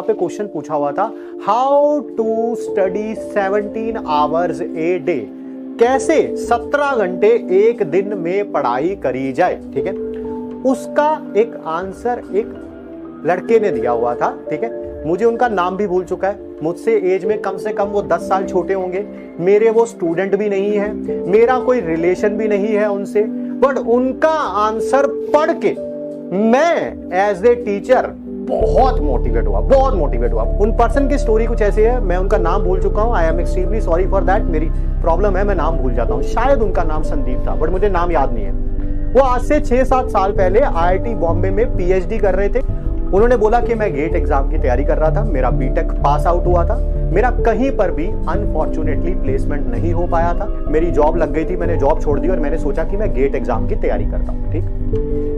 पे क्वेश्चन पूछा हुआ था, how to study 17 hours a day, कैसे 17 घंटे एक दिन में पढ़ाई करी जाए, ठीक है। उसका एक आंसर एक लड़के ने दिया हुआ था, ठीक है। मुझे उनका नाम भी भूल चुका है, मुझसे एज में कम से कम वो 10 साल छोटे होंगे, मेरे वो स्टूडेंट भी नहीं है, मेरा कोई रिलेशन भी नहीं है उनसे, बट उनका आंसर पढ़ के मैं एज ए टीचर बहुत मोटिवेट हुआ। उन पर्सन की स्टोरी कुछ ऐसी है, मैं उनका नाम भूल चुका हूं, I am extremely sorry for that, मेरी प्रॉब्लम है, मैं नाम भूल जाता हूं। शायद उनका नाम संदीप था, बट मुझे नाम याद नहीं है। वो आज से 6-7 साल पहले IIT बॉम्बे में PhD कर रहे थे। उन्होंने बोला कि मैं गेट एग्जाम की तैयारी कर रहा था, मेरा बीटेक पास आउट हुआ था, मेरा कहीं पर भी अनफॉर्चुनेटली प्लेसमेंट नहीं हो पाया था, मेरी जॉब लग गई थी, मैंने जॉब छोड़ दी और मैंने सोचा कि मैं गेट एग्जाम की तैयारी करता हूं, ठीक।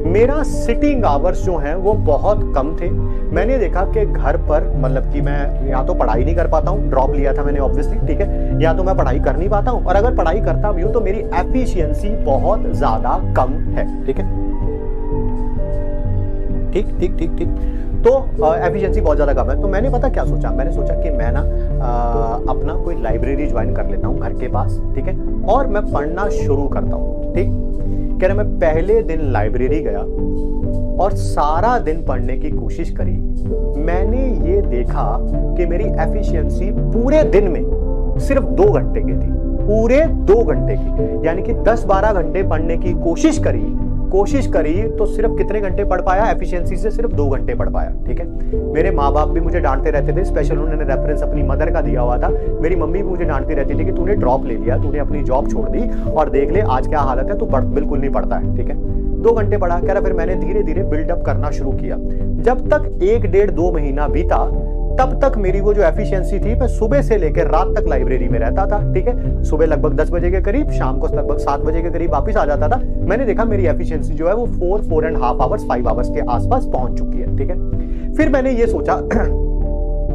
मेरा सिटिंग आवर्स जो हैं वो बहुत कम थे। मैंने देखा कि घर पर मतलब कि मैं या तो पढ़ाई नहीं कर पाता हूं, ड्रॉप लिया था मैंने ऑब्वियसली, ठीक है, या तो मैं पढ़ाई कर नहीं पाता हूं, और अगर पढ़ाई करता भी हूं तो मेरी एफिशिएंसी बहुत ज्यादा कम है, ठीक है, ठीक। तो एफिशिएंसी बहुत ज्यादा कम है। तो मैंने पता क्या सोचा, मैंने सोचा कि मैं ना अपना कोई लाइब्रेरी ज्वाइन कर लेता हूँ घर के पास, ठीक है, और मैं पढ़ना शुरू करता हूँ, ठीक। कह रहे मैं पहले दिन लाइब्रेरी गया और सारा दिन पढ़ने की कोशिश करी। मैंने ये देखा कि मेरी एफिशिएंसी पूरे दिन में सिर्फ 2 घंटे की थी, पूरे 2 घंटे की, यानी कि 10-12 घंटे पढ़ने की कोशिश करी तो सिर्फ कितने घंटे पढ़ पाया, एफिशिएंसी से सिर्फ 2 घंटे पढ़ पाया, ठीक है। मेरे माँ बाप भी मुझे डांटते रहते थे, स्पेशल उन्होंने रेफरेंस अपनी मदर का दिया हुआ था। मेरी मम्मी भी मुझे डांटती रहती थी कि तूने ड्रॉप ले लिया, तूने अपनी जॉब छोड़ दी और देख ले आज क्या हालत है, तू बिल्कुल नहीं पढ़ता है, ठीक है। 2 घंटे पढ़ा, कह रहा फिर मैंने धीरे धीरे बिल्डअप करना शुरू किया। जब तक 1-1.5-2 महीना बीता तब तक मेरी वो जो एफिशिएंसी थी, मैं सुबह से लेकर रात तक लाइब्रेरी में रहता था, ठीक है। सुबह लगभग 10 बजे के करीब, शाम को लगभग 7 बजे के करीब वापस आ जाता था। मैंने देखा मेरी एफिशिएंसी जो है वो 4.5 आवर्स 5 आवर्स के आसपास पहुंच चुकी है, ठीक है। फिर मैंने ये सोचा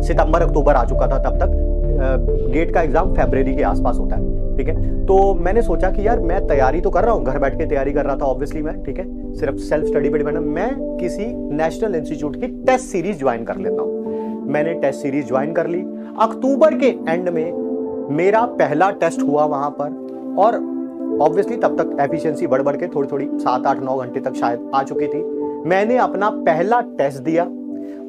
सितंबर अक्टूबर आ चुका था तब तक, गेट का एग्जाम फरवरी के आसपास होता है, ठीक है। तो मैंने सोचा कि यार मैं तैयारी तो कर रहा हूँ, घर बैठ के तैयारी कर रहा था ऑब्वियसली मैं, ठीक है, सिर्फ सेल्फ स्टडी पे डिपेंड, मैं किसी नेशनल इंस्टीट्यूट की टेस्ट सीरीज ज्वाइन कर लेता हूँ। मैंने टेस्ट सीरीज ज्वाइन कर ली। अक्टूबर के एंड में मेरा पहला टेस्ट हुआ वहां पर, और ऑब्वियसली तब तक एफिशिएंसी बढ़ के थोड़ी 7-8-9 घंटे तक शायद आ चुकी थी। मैंने अपना पहला टेस्ट दिया,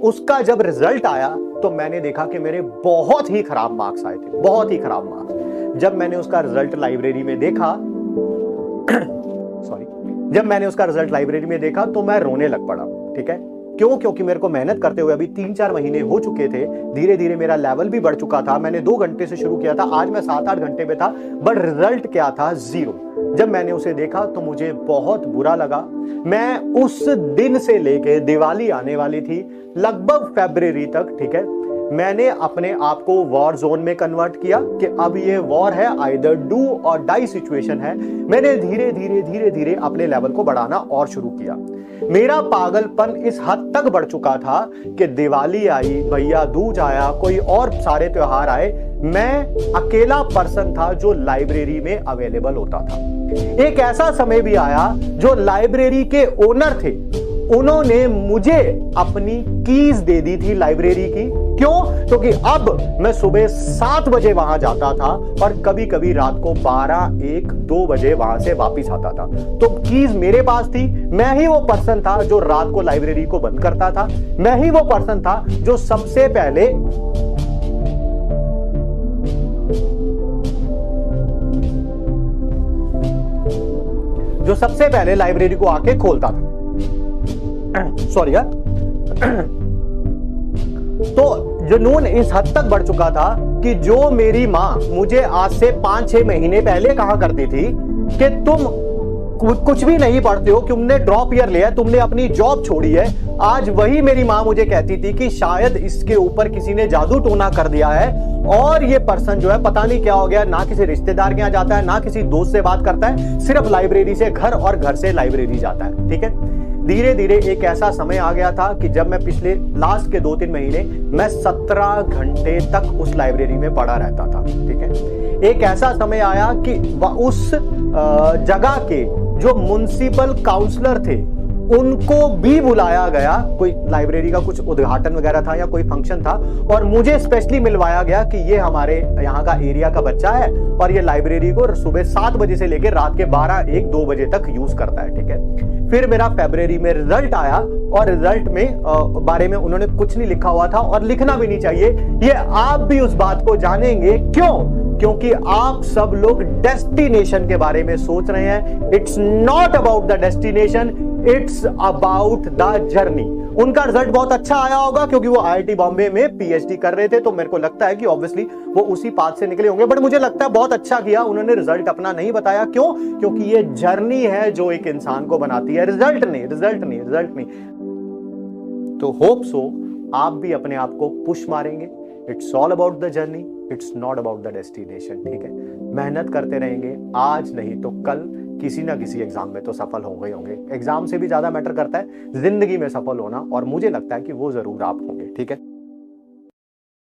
उसका जब रिजल्ट आया तो मैंने देखा कि मेरे बहुत ही खराब मार्क्स आए थे, बहुत ही खराब मार्क्स। जब मैंने उसका रिजल्ट लाइब्रेरी में देखा तो मैं रोने लग पड़ा, ठीक है। क्यों? क्योंकि मेरे को मेहनत करते हुए अभी 3-4 महीने हो चुके थे, धीरे धीरे मेरा लेवल भी बढ़ चुका था। मैंने 2 घंटे से शुरू किया था, आज मैं 7-8 घंटे में था, बट रिजल्ट क्या था? 0। जब मैंने उसे देखा तो मुझे बहुत बुरा लगा। मैं उस दिन से लेके दिवाली आने वाली थी लगभग फरवरी तक, ठीक है, मैंने अपने आप को वॉर जोन में कन्वर्ट किया कि अब ये वॉर है, आइदर डू और डाई सिचुएशन है। मैंने धीरे धीरे अपने लेवल को बढ़ाना और शुरू किया। मेरा पागलपन इस हद तक बढ़ चुका था कि दिवाली आई, भैया दूज आया, कोई और सारे त्योहार आए, मैं अकेला पर्सन था जो लाइब्रेरी में अवेलेबल होता था। एक ऐसा समय भी आया जो लाइब्रेरी के ओनर थे, उन्होंने मुझे अपनी कीज दे दी थी लाइब्रेरी की। क्यों? क्योंकि अब मैं सुबह 7 बजे वहां जाता था और कभी कभी रात को 12-1-2 बजे वहां से वापस आता था। तो कीज मेरे पास थी। मैं ही वो पर्सन था जो रात को लाइब्रेरी को बंद करता था। मैं ही वो पर्सन था जो सबसे पहले लाइब्रेरी को आके खोलता था। सॉरी यार। तो जुनून इस हद तक बढ़ चुका था कि जो मेरी मां मुझे आज से 5-6 महीने पहले कहा करती थी कि तुम कुछ भी नहीं पढ़ते हो, तुमने ड्रॉप ईयर लिया, तुमने अपनी जॉब छोड़ी है, आज वही मेरी मां मुझे कहती थी कि शायद इसके ऊपर किसी ने जादू टोना कर दिया है और ये पर्सन जो है पता नहीं क्या हो गया, ना किसी रिश्तेदार के यहाँ जाता है, ना किसी दोस्त से बात करता है, सिर्फ लाइब्रेरी से घर और घर से लाइब्रेरी जाता है। ठीक है। धीरे धीरे एक ऐसा समय आ गया था कि जब मैं पिछले लास्ट के 2-3 महीने मैं 17 घंटे तक उस लाइब्रेरी में पढ़ा रहता था। ठीक है। एक ऐसा समय आया कि उस जगह के जो म्युनिसिपल काउंसलर थे उनको भी बुलाया गया, कोई लाइब्रेरी का कुछ उद्घाटन वगैरह था या कोई फंक्शन था, और मुझे स्पेशली मिलवाया गया कि ये हमारे यहाँ का एरिया का बच्चा है और ये लाइब्रेरी को सुबह 7 बजे से लेकर रात के 12, 1, 2 बजे तक यूज करता है, ठीक है। फिर मेरा फरवरी में रिजल्ट आया और रिजल्ट में बारे में उन्होंने कुछ नहीं लिखा हुआ था और लिखना भी नहीं चाहिए। ये आप भी उस बात को जानेंगे क्यों, क्योंकि आप सब लोग डेस्टिनेशन के बारे में सोच रहे हैं। It's not about the destination, it's about the journey. उनका रिजल्ट बहुत अच्छा आया होगा क्योंकि वो आईआईटी बॉम्बे में पीएचडी कर रहे थे, तो मेरे को लगता है कि ऑब्वियसली वो उसी पाथ से निकले होंगे, बट मुझे लगता है बहुत अच्छा किया उन्होंने रिजल्ट अपना नहीं बताया। क्यों? क्योंकि ये जर्नी है जो एक इंसान को बनाती है, रिजल्ट नहीं। तो होप सो आप भी अपने आप को पुश मारेंगे। It's all about the journey, it's not about the destination, ठीक है। मेहनत करते रहेंगे, आज नहीं तो कल किसी ना किसी एग्जाम में तो सफल हो गए होंगे। एग्जाम से भी ज्यादा मैटर करता है जिंदगी में सफल होना, और मुझे लगता है कि वो जरूर आप होंगे, ठीक है।